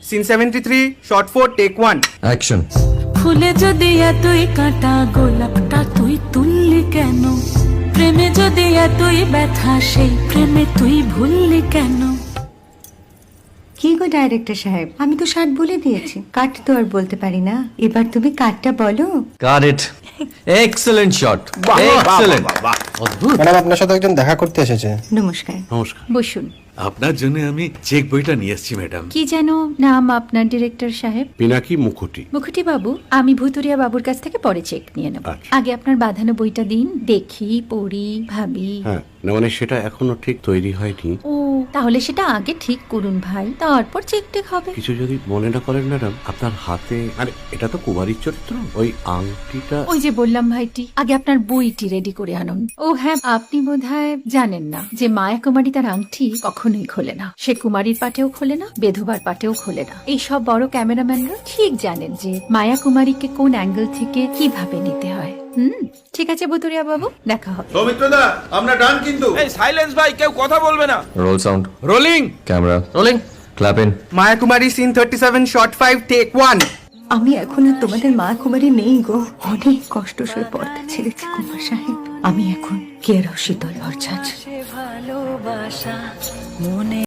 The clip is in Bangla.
Scene 73 short 4 take 1 action. ফুলে যদি এতই কাঁটা গোলাপটা তুই তুললি কেন? প্রেমে যদি এতই ব্যথা সেই প্রেমে তুই ভুললি কেন? কি গো ডাইরেক্টর সাহেব, আমি তো 60 বলে দিয়েছি, কাট তো আর বলতে পারি না, এবার তুমি কাটটা বলো। Got it. Excellent shot, excellent. অদ্ভুত। ম্যাডাম আপনার সাথে একজন দেখা করতে এসেছে। নমস্কার। নমস্কার। বসুন। আপনার জন্য আমি চেক বইটা নিয়ে এসেছি ম্যাডাম। কি যেন নাম আপনার ডিরেক্টর সাহেব? পিনাকি মুখোটি। মুখুটি বাবু, আমি ভুতুরিয়া বাবুর কাছ থেকে পরে চেক নিয়ে নেব। আচ্ছা। আগে আপনার বাঁধানো বইটা দিন, দেখি, পড়ি, ভাবি। হ্যাঁ, না মানে সেটা এখনো ঠিক তৈরি হয়নি। ও, তাহলে সেটা আগে ঠিক করুন ভাই, তারপর চেক টেক হবে। কিছু যদি মনে না করেন ম্যাডাম, আপনার হাতে, আরে এটা তো কুমারীর চরিত্র, ওই আংটিটা। ওই যে বললাম ভাইটি, আগে আপনার বইটি রেডি করে আনুন। ও হ্যাঁ, আপনি বোধহয় জানেন না যে মায়া কুমারী তার আংটি কখনোই খোলে না। সে কুমারীর পাটেও খোলে না, বেধবার পাটেও খোলে না। এই সব বড় ক্যামেরাম্যানরা ঠিক জানেন যে মায়া কুমারীকে কোন অ্যাঙ্গেল থেকে কিভাবে নিতে হয়। ঠিক আছে ভুতুরিয়া বাবু, দেখা হবে। সৌমিত্রদা, আমরা ডান কিন্তু। এই সাইলেন্স ভাই, কেউ কথা বলবে না। Roll sound, rolling. Camera rolling, clap in. Maya Kumari scene 37 shot 5 take 1 আমি এখন আর তোমাদের মা কুমারী নেই গো, অনেক কষ্ট সয়ে পর্দা ছেড়েছি কুমার সাহেব। আমি এখন কেরও শীতল ভরছাছ। ভালোবাসা মনে